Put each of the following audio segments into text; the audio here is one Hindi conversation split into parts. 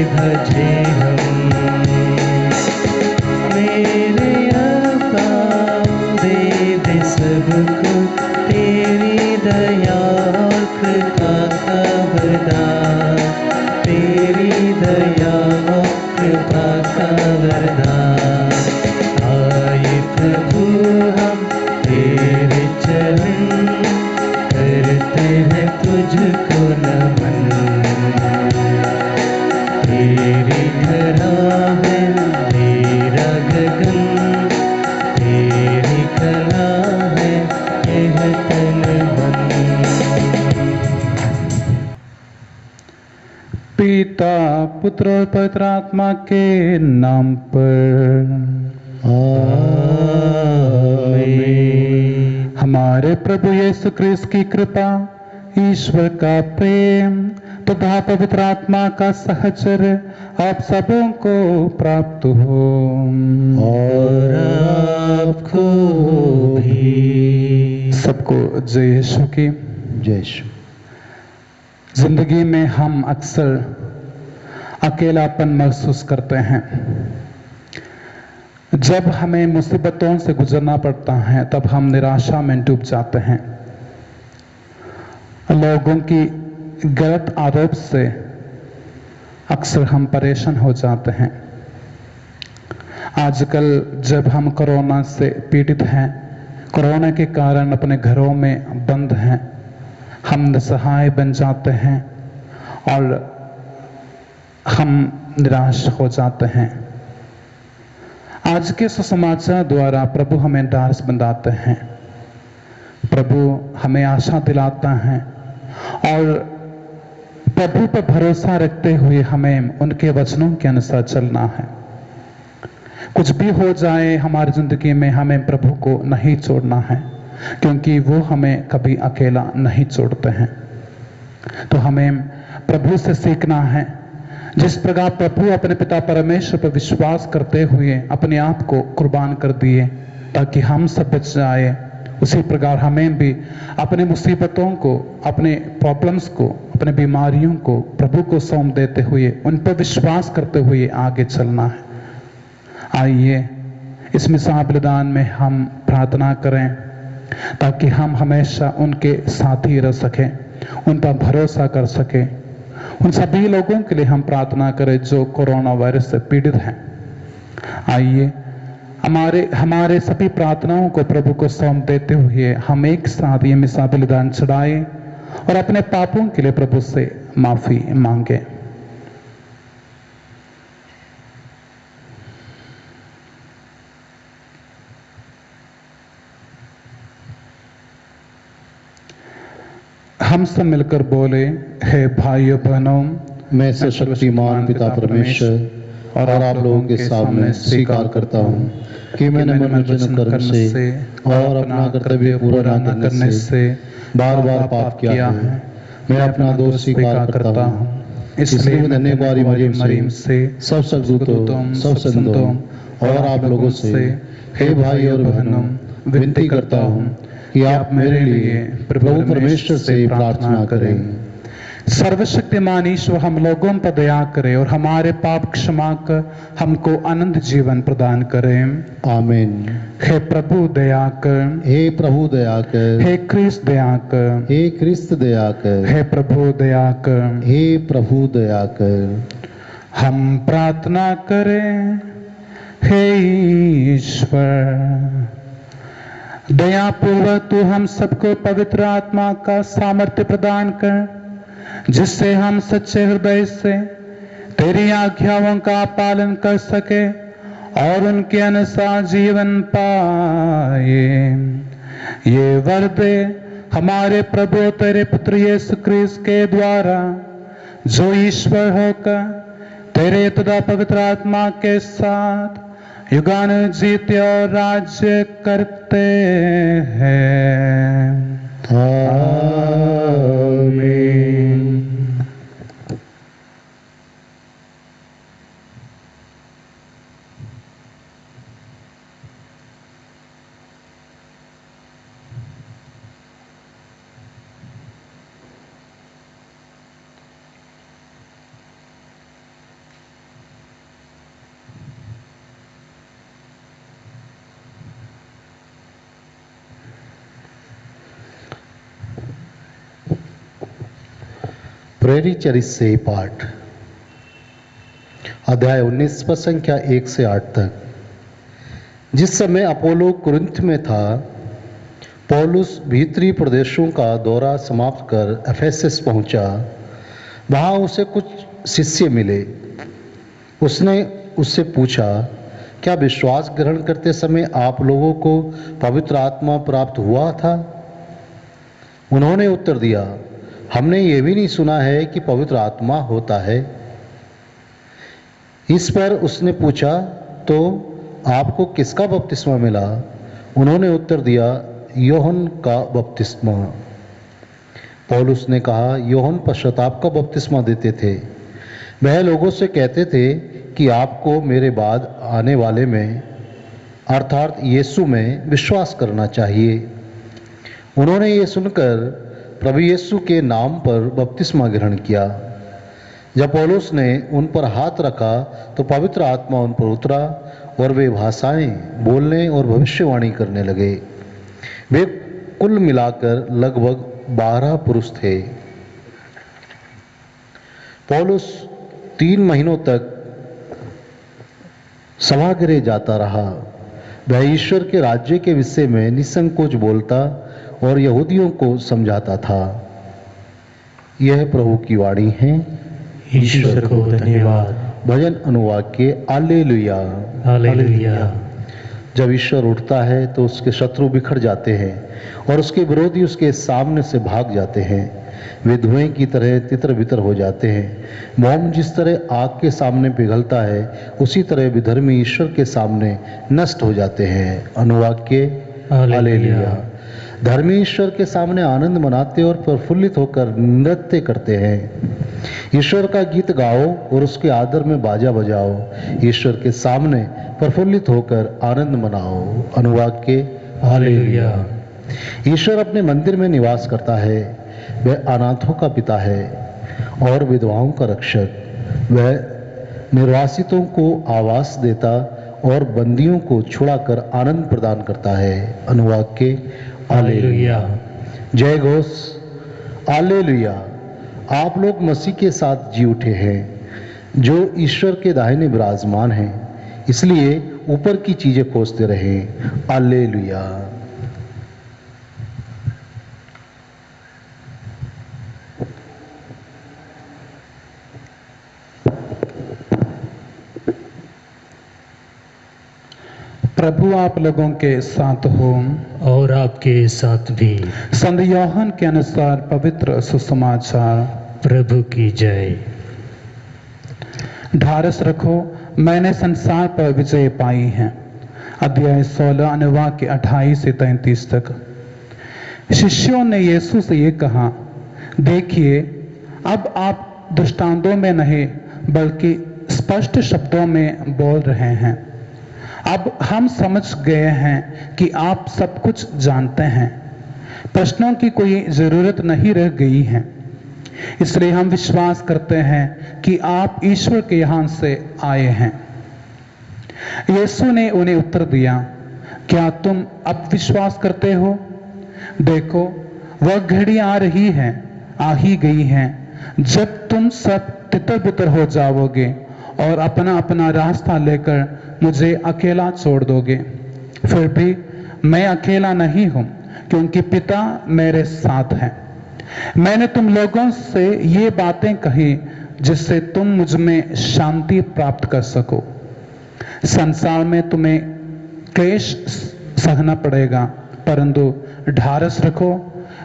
भजे हम। मेरे अब्बा दे दे सबको तेरी दया और कृपा का वरदान, तेरी दया और कृपा का वरदान। आए प्रभु हम तेरे चरण, करते हैं तुझको नमन। तेरी धरा है मेरा गगन, तेरी कला है यह तन मन। पिता पुत्र और पवित्र आत्मा के नाम पर आमीन। हमारे प्रभु यीशु क्रिस्त की कृपा, ईश्वर का प्रेम तथा पवित्र आत्मा का सहचर्य आप सबों को प्राप्त हो। और आपको भी। सबको जय यीशु की। जय यीशु। जिंदगी में हम अक्सर अकेलापन महसूस करते हैं। जब हमें मुसीबतों से गुजरना पड़ता है तब हम निराशा में डूब जाते हैं। लोगों की गलत आरोप से अक्सर हम परेशान हो जाते हैं। आजकल जब हम कोरोना से पीड़ित हैं, कोरोना के कारण अपने घरों में बंद हैं, हम निसहाय बन जाते हैं और हम निराश हो जाते हैं। आज के सुसमाचार द्वारा प्रभु हमें ढाढ़स बंधाते हैं, प्रभु हमें आशा दिलाता है और प्रभु पर भरोसा रखते हुए हमें उनके वचनों के अनुसार चलना है। कुछ भी हो जाए हमारी जिंदगी में, हमें प्रभु को नहीं छोड़ना है, क्योंकि वो हमें कभी अकेला नहीं छोड़ते हैं। तो हमें प्रभु से सीखना है। जिस प्रकार प्रभु अपने पिता परमेश्वर पर विश्वास करते हुए अपने आप को कुर्बान कर दिए ताकि हम सब बच जाए, उसी प्रकार हमें भी अपने मुसीबतों को, अपने प्रॉब्लम्स को, अपने बीमारियों को प्रभु को सौंप देते हुए उन पर विश्वास करते हुए आगे चलना है। आइए इस मिसाल बलिदान में हम प्रार्थना करें ताकि हम हमेशा उनके साथी रह सकें, उन पर भरोसा कर सकें। उन सभी लोगों के लिए हम प्रार्थना करें जो कोरोना वायरस से पीड़ित हैं। आइए हमारे सभी प्रार्थनाओं को प्रभु को सौंप देते हुए हम एक साथ ये मिसाल बलिदान चढ़ाएं और अपने पापों के लिए प्रभु से माफी मांगे। हम सब मिलकर बोले, हे भाइयों बहनों, मैं सर्वशक्तिमान पिता परमेश्वर और आप लोगों के सामने स्वीकार करता हूँ कि मैंने मनोरंजन कर्म से और अपना कर्तव्य पूरा न करने से बार बार पाप किया है। मैं अपना दोष स्वीकार करता हूँ। इसलिए मैं धन्यवादी मरियम से, सब सद्दूतों, सब संतों और आप लोगों से, हे भाई और बहनों, विनती करता हूँ कि आप मेरे लिए प्रभु परमेश्वर से प्रार्थना करें। सर्वशक्तिमान ईश्वर हम लोगों पर दया करे और हमारे पाप क्षमा कर हमको अनंत जीवन प्रदान करें। आमीन। हे प्रभु दया कर, हे प्रभु दया कर, हे क्रिस्त दया कर, हे क्रिस्त दया कर, हे प्रभु दया कर, हे प्रभु दया कर। हम प्रार्थना करें। हे ईश्वर, दयापूर्वक तू हम सबको पवित्र आत्मा का सामर्थ्य प्रदान कर, जिससे हम सच्चे हृदय से तेरी आज्ञाओं का पालन कर सके और उनके अनुसार जीवन पाए। ये वर दे हमारे प्रभु तेरे पुत्र यीशु क्रिस्त के द्वारा, जो ईश्वर होकर तेरे तथा पवित्र आत्मा के साथ युगान जीते और राज्य करते हैं। आमीन। प्रेरी चरित से पाठ अध्याय 19 पद संख्या 1 से 8 तक। जिस समय अपोलो कुरिन्थ में था, पौलुस भीतरी प्रदेशों का दौरा समाप्त कर एफेसस पहुंचा। वहां उसे कुछ शिष्य मिले। उसने उससे पूछा, क्या विश्वास ग्रहण करते समय आप लोगों को पवित्र आत्मा प्राप्त हुआ था? उन्होंने उत्तर दिया, हमने ये भी नहीं सुना है कि पवित्र आत्मा होता है। इस पर उसने पूछा, तो आपको किसका बपतिस्मा मिला? उन्होंने उत्तर दिया, यूहन्ना का बपतिस्मा। पौलुस ने कहा, यूहन्ना पश्चाताप का बपतिस्मा देते थे। वह लोगों से कहते थे कि आपको मेरे बाद आने वाले में अर्थात यीशु में विश्वास करना चाहिए। उन्होंने ये सुनकर प्रभु यीशु के नाम पर बपतिस्मा ग्रहण किया। जब पौलुस ने उन पर हाथ रखा तो पवित्र आत्मा उन पर उतरा और वे भाषाएं बोलने और भविष्यवाणी करने लगे। वे कुल मिलाकर लगभग 12 पुरुष थे। पौलुस 3 महीनों तक सभागृह जाता रहा। वह ईश्वर के राज्य के विषय में निसंकोच बोलता और यहूदियों को समझाता था। यह प्रभु की वाणी है। ईश्वर को धन्यवाद। भजन अनुवाक्य हालेलुया। हालेलुया। जब ईश्वर उठता है तो उसके शत्रु बिखर जाते हैं और उसके विरोधी उसके सामने से भाग जाते हैं। वे धुएं की तरह तितर बितर हो जाते हैं। मोम जिस तरह आग के सामने पिघलता है, उसी तरह विधर्मी ईश्वर के सामने नष्ट हो जाते हैं। अनुवाक्य हालेलुया। धर्मी ईश्वर के सामने आनंद मनाते और प्रफुल्लित होकर नृत्य करते हैं। ईश्वर का गीत गाओ और उसके आदर में बाजा बजाओ। ईश्वर के सामने प्रफुल्लित होकर आनंद मनाओ। अनुवाक्य हालेलुया। ईश्वर अपने मंदिर में निवास करता है। वह अनाथों का पिता है और विधवाओं का रक्षक। वह निर्वासितों को आवास देता और बंदियों को छुड़ाकर आनंद प्रदान करता है। अनुवाक्य हालेलुया। जय घोष हालेलुया। आप लोग मसीह के साथ जी उठे हैं, जो ईश्वर के दाहिने विराजमान हैं। इसलिए ऊपर की चीजें खोजते रहें। हालेलुया। प्रभु आप लोगों के साथ हो और आपके साथ भी। संत यूहन्ना के अनुसार पवित्र सुसमाचार। प्रभु की जय। ढारस रखो, मैंने संसार पर विजय पाई है। अध्याय 16 अनुवाक्य 28 से 33 तक। शिष्यों ने यीशु से ये कहा, देखिए अब आप दृष्टांतों में नहीं बल्कि स्पष्ट शब्दों में बोल रहे हैं। अब हम समझ गए हैं कि आप सब कुछ जानते हैं। प्रश्नों की कोई जरूरत नहीं रह गई है। इसलिए हम विश्वास करते हैं कि आप ईश्वर के यहां से आए हैं। यीशु ने उन्हें उत्तर दिया, क्या तुम अब विश्वास करते हो? देखो, वह घड़ी आ रही है, आ ही गई है, जब तुम सब तितर बितर हो जाओगे और अपना अपना रास्ता लेकर मुझे अकेला छोड़ दोगे। फिर भी मैं अकेला नहीं हूं, क्योंकि पिता मेरे साथ है। मैंने तुम लोगों से ये बातें कही जिससे तुम मुझ में शांति प्राप्त कर सको। संसार में तुम्हें क्लेश सहना पड़ेगा, परंतु ढारस रखो,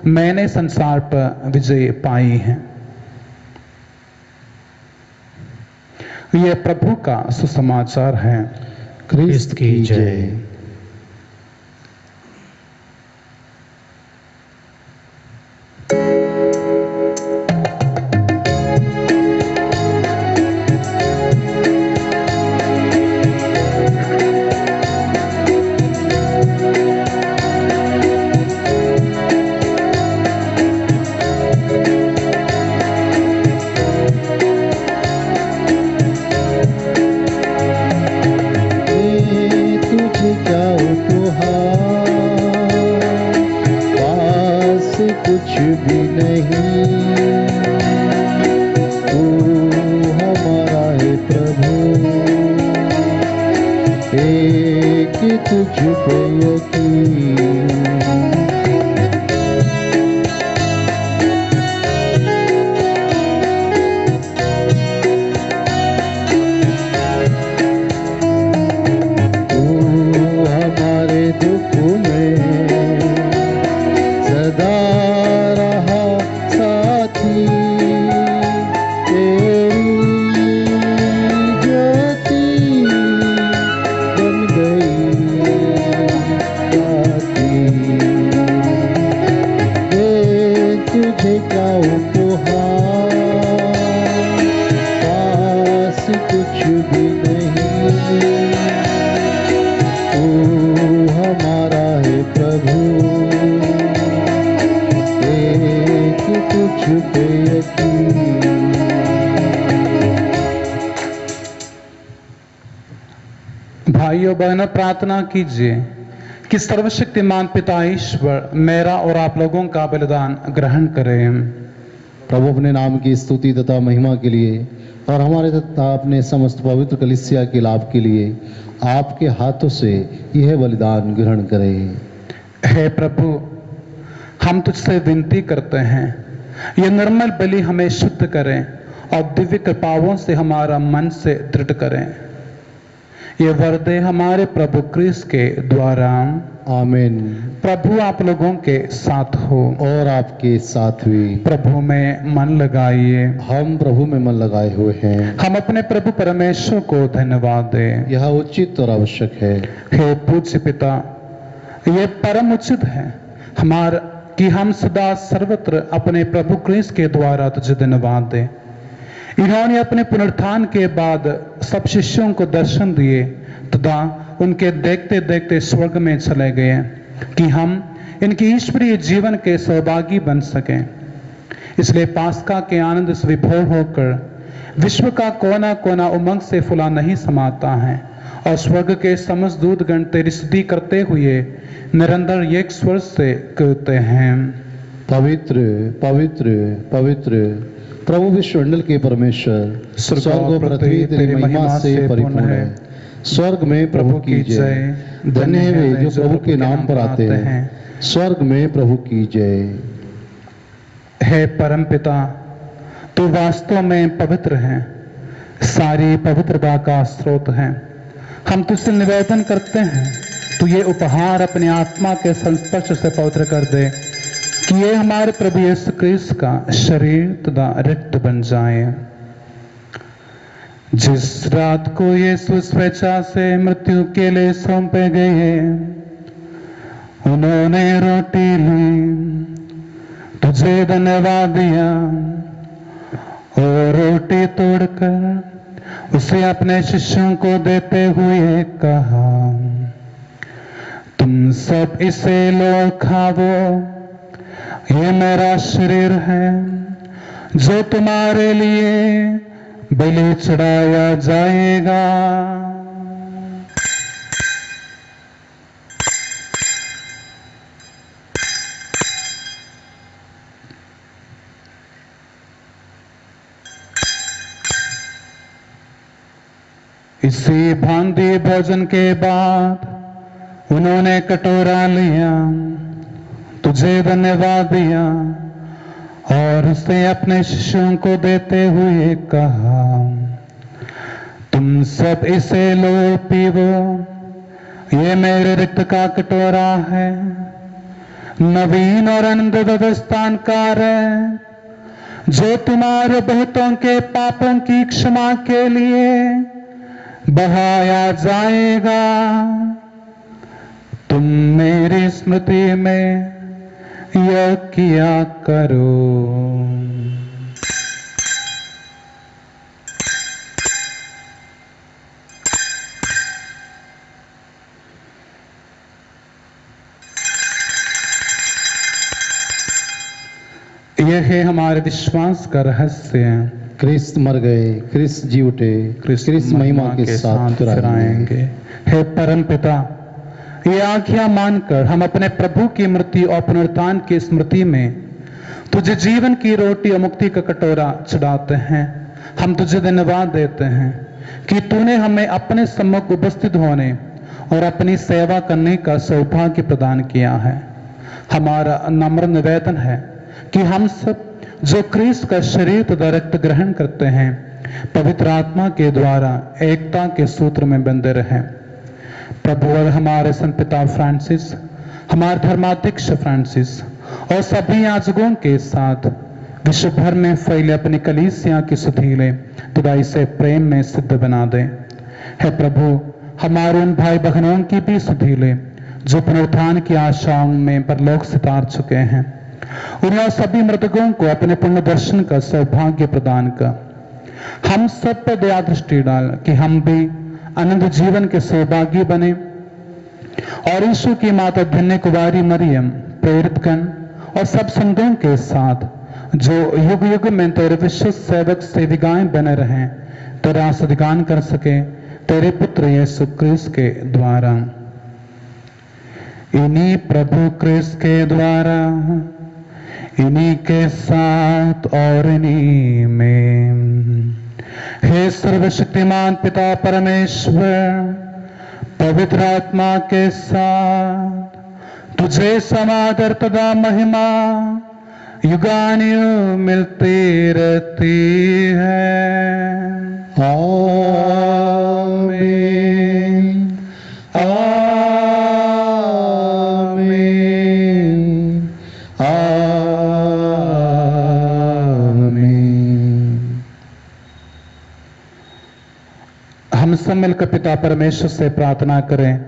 मैंने संसार पर विजय पाई है। यह प्रभु का सुसमाचार है। क्रिस्त की जय। कुछ भी नहीं प्रभु, एक तुझ पे यकीन। तू हमारे दुख में सदा रहा साथी, तेरी ज्योति बन गई साथी। दे तुझे क्या उपहार, पास कुछ भी नहीं। तू हमारा है प्रभु, एक तुझ पे यकीन। भाइयों बहनों, प्रार्थना कीजिए कि सर्वशक्तिमान पिता ईश्वर मेरा और आप लोगों का बलिदान ग्रहण करें। प्रभु अपने नाम की स्तुति तथा महिमा के लिए और हमारे तथा अपने समस्त पवित्र कलीसिया के लाभ के लिए आपके हाथों से यह बलिदान ग्रहण करें। हे प्रभु, हम तुझसे विनती करते हैं, यह निर्मल बलि हमें शुद्ध करें और दिव्य कृपाओं से हमारा मन से दृढ़ करें। ये वर दे हमारे प्रभु क्रिस्त के द्वारा। आमीन। प्रभु आप लोगों के साथ हो और आपके साथ भी। प्रभु में मन लगाइए। हम प्रभु में मन लगाए हुए हैं। हम अपने प्रभु परमेश्वर को धन्यवाद दें। यह उचित और आवश्यक है। हे पूज्य पिता, यह परम उचित है हमारा कि हम सदा सर्वत्र अपने प्रभु क्रिस्त के द्वारा तुझे धन्यवाद दें। इन्होंने अपने पुनरुत्थान के बाद सब शिष्यों को दर्शन दिए तथा उनके देखते देखते स्वर्ग में चले गए कि हम इनके ईश्वरीय जीवन के सहभागी बन सकें। इसलिए पास्का के आनंद से विभोर होकर विश्व का कोना कोना उमंग से फुला नहीं समाता है और स्वर्ग के समस्त दूतगण तेरी स्तुति करते हुए निरंतर एक स्वर से कहते हैं, पवित्र पवित्र पवित्र प्रभु विश्वमंडल के परमेश्वर, स्वर्ग और पृथ्वी तेरी महिमा से परिपूर्ण है। स्वर्ग में प्रभु की जय। धन्य है वे जो प्रभु के नाम पर आते हैं। स्वर्ग में प्रभु की जय। हे परम पिता, तू वास्तव में पवित्र है, सारी पवित्रता का स्रोत है। हम तुझसे निवेदन करते हैं, तू ये उपहार अपने आत्मा के संस्पर्श से पवित्र कर दे कि ये हमारे प्रभु यीशु क्रिस्त का शरीर तथा रक्त बन जाए। जिस रात को यीशु स्वेच्छा से मृत्यु के लिए सौंपे गए, उन्होंने रोटी ली, तुझे धन्यवाद दिया और रोटी तोड़कर उसे अपने शिष्यों को देते हुए कहा, तुम सब इसे लो खाओ, ये मेरा शरीर है जो तुम्हारे लिए बलि चढ़ाया जाएगा। इसी भांति भोजन के बाद उन्होंने कटोरा लिया, तुझे धन्यवाद दिया और उसे अपने शिष्यों को देते हुए कहा, तुम सब इसे लो पीवो, ये मेरे रक्त का कटोरा है, नवीन और अनंत स्थानकार है, जो तुम्हारे बहुतों के पापों की क्षमा के लिए बहाया जाएगा। तुम मेरी स्मृति में यह किया करो। यह है हमारे विश्वास का रहस्य। क्रिस्त मर गए, क्रिस्त जी उठे, क्रिस्त महिमा के साथ फिर आएंगे। हे परम पिता, ये आज्ञा मानकर हम अपने प्रभु की मृत्यु और पुनरुत्थान की स्मृति में तुझे जीवन की रोटी और मुक्ति का कटोरा चढ़ाते हैं। हम तुझे धन्यवाद देते हैं कि तूने हमें अपने सम्मुख उपस्थित होने और अपनी सेवा करने का सौभाग्य प्रदान किया है। हमारा नम्र निवेदन है कि हम सब जो क्रिस्त का शरीर तथा रक्त ग्रहण करते हैं, पवित्र आत्मा के द्वारा एकता के सूत्र में बंधे रहें। प्रभु और हमारे संत पिता फ्रांसिस, हमारे धर्माध्यक्ष फ्रांसिस और सभी याजकों के साथ विश्व भर में फैले अपनी कलीसिया की सुधीले तथा इसे प्रेम में सिद्ध बना दे। है प्रभु, हमारे उन भाई बहनों की भी सुधीले जो पुनरुत्थान की आशाओं में परलोक से तार चुके हैं, उन्हें सभी मृतकों को अपने पुण्य दर्शन का सौभाग्य प्रदान कर हम सब पर दया दृष्टि डाल कि हम भी अनंत जीवन के सौभाग्य बने और यीशु की माता धन्य कुमारी मरियम, प्रेरित गण और सब संतों के साथ जो युग युग में तेरे विश्वस्त सेवक सेविकाएं बने रहें, तेरा सदगान कर सके तेरे पुत्र यीशु क्रिस्त के द्वारा। इन्हीं प्रभु क्रिस्त के द्वारा, इन्हीं के साथ और इन्हीं में, हे सर्वशक्तिमान पिता परमेश्वर, पवित्र आत्मा के साथ तुझे समादर तथा महिमा युगानुयुग मिलती रहती है। आमीन, आमीन, आमीन। हम सब मिलकर पिता परमेश्वर से प्रार्थना करें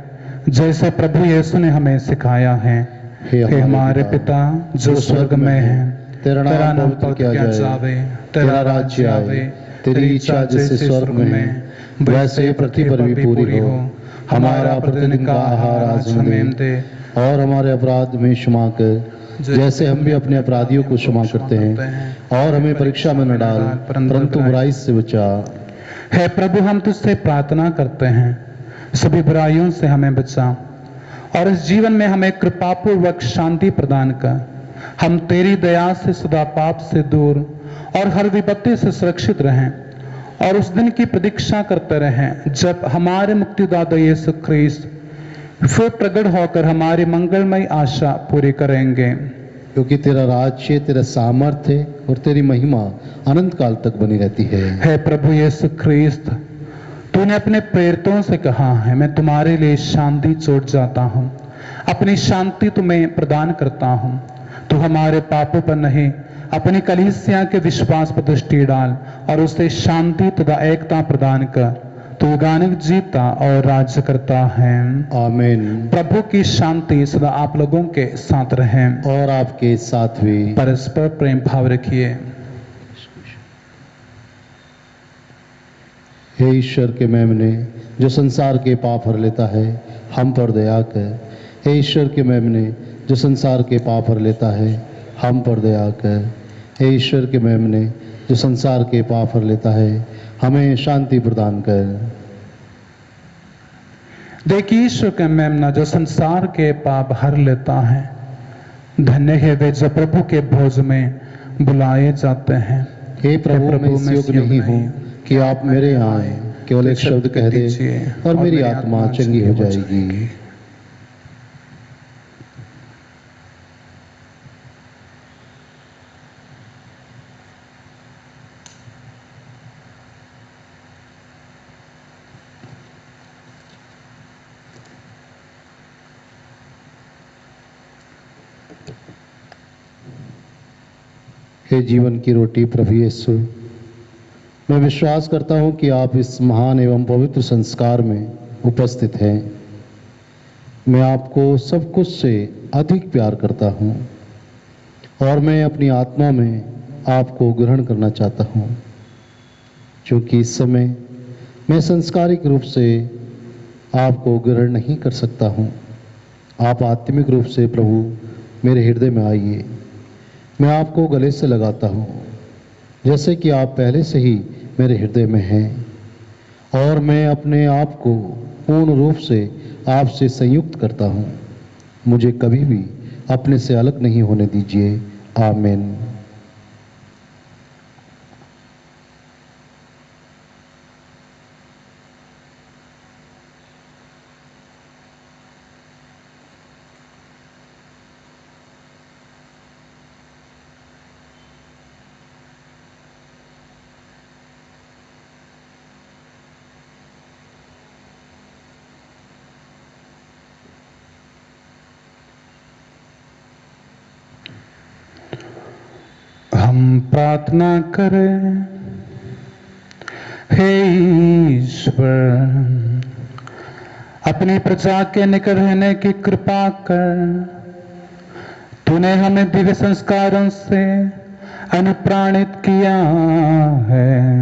जैसे प्रभु यीशु ने हमें सिखाया है। हे हमारे पिता जो स्वर्ग में है, तेरा नाम पवित्र किया जावे, तेरा राज्य आवे, तेरी इच्छा जैसे स्वर्ग में वैसे पृथ्वी पर भी पूरी हो। हमारा प्रतिदिन का आहार आज हमें दे और हमारे अपराध में क्षमा कर जैसे हम भी अपने अपराधियों को क्षमा करते हैं, और हमें परीक्षा में न डाल परंतु बुराई से बचा। है प्रभु, हम तुझसे प्रार्थना करते हैं सभी बुराइयों से हमें बचा और इस जीवन में हमें कृपापूर्वक शांति प्रदान कर हम तेरी दया से सदा पाप से दूर और हर विपत्ति से सुरक्षित रहें और उस दिन की प्रतीक्षा करते रहें जब हमारे मुक्तिदाता यीशु ख्रीस्त फिर प्रकट होकर हमारी मंगलमय आशा पूरी करेंगे। क्योंकि तेरा राज्य, तेरा सामर्थ्य और तेरी महिमा अनंत काल तक बनी रहती है। हे प्रभु यीशु ख्रीस्त, तूने अपने प्रेरितों से कहा है, मैं तुम्हारे लिए शांति छोड़ जाता हूँ, अपनी शांति तुम्हें प्रदान करता हूँ। तू हमारे पापों पर नहीं, अपनी कलीसिया के विश्वास पर दृष्टि डाल और उसे शांति तथा एकता प्रदान कर। तू युगानुयुग जीता और राज्य करता है। आमीन। प्रभु की शांति सदा आप लोगों के साथ रहे और आपके साथ भी। परस्पर प्रेम भाव रखिए। हे ईश्वर के मेमने जो संसार के पाप हर लेता है, हम पर दया कर। हे ईश्वर के मेमने जो संसार के पाप हर लेता है, हम पर दया कर। हे ईश्वर के मेमने जो संसार के पाप हर लेता है, हमें शांति प्रदान कर। देखिए ईश्वर का मेमना जो संसार के पाप हर लेता है। धन्य है वे जो प्रभु के भोज में बुलाए जाते हैं। हे प्रभु, मैं इस योग्य नहीं हूँ कि आप मेरे यहाँ आए, केवल एक शब्द कह दे और मेरी आत्मा चंगी हो जाएगी। हे जीवन की रोटी प्रभु यीशु, मैं विश्वास करता हूं कि आप इस महान एवं पवित्र संस्कार में उपस्थित हैं। मैं आपको सब कुछ से अधिक प्यार करता हूं और मैं अपनी आत्मा में आपको ग्रहण करना चाहता हूं, क्योंकि इस समय मैं संस्कारिक रूप से आपको ग्रहण नहीं कर सकता हूं। आप आत्मिक रूप से प्रभु मेरे हृदय में आइए। मैं आपको गले से लगाता हूँ जैसे कि आप पहले से ही मेरे हृदय में हैं, और मैं अपने आप को पूर्ण रूप से आपसे संयुक्त करता हूँ। मुझे कभी भी अपने से अलग नहीं होने दीजिए। आमीन। हम प्रार्थना करें। हे ईश्वर, अपनी प्रजा के निकट रहने की कृपा कर। तूने हमें दिव्य संस्कारों से अनुप्राणित किया है।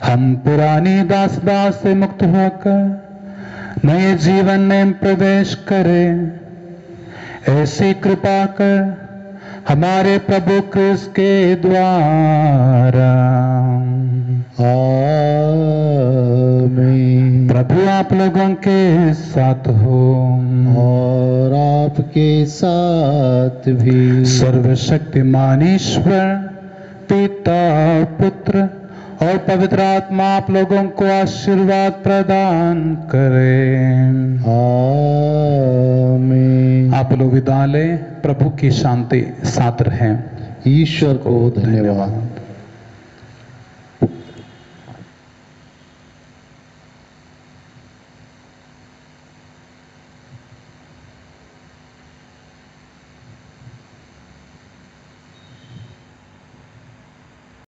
हम पुरानी दासदास से मुक्त होकर नए जीवन में प्रवेश करें। ऐसी कृपा कर हमारे प्रभु क्रिस्त के द्वारा। आमीन। प्रभु आप लोगों के साथ हो और आपके साथ भी। सर्वशक्तिमान ईश्वर पिता पुत्र और पवित्र आत्मा आप लोगों को आशीर्वाद प्रदान करें। आमीन। आप लोग विदा लें। प्रभु की शांति साथ रहें। ईश्वर को धन्यवाद।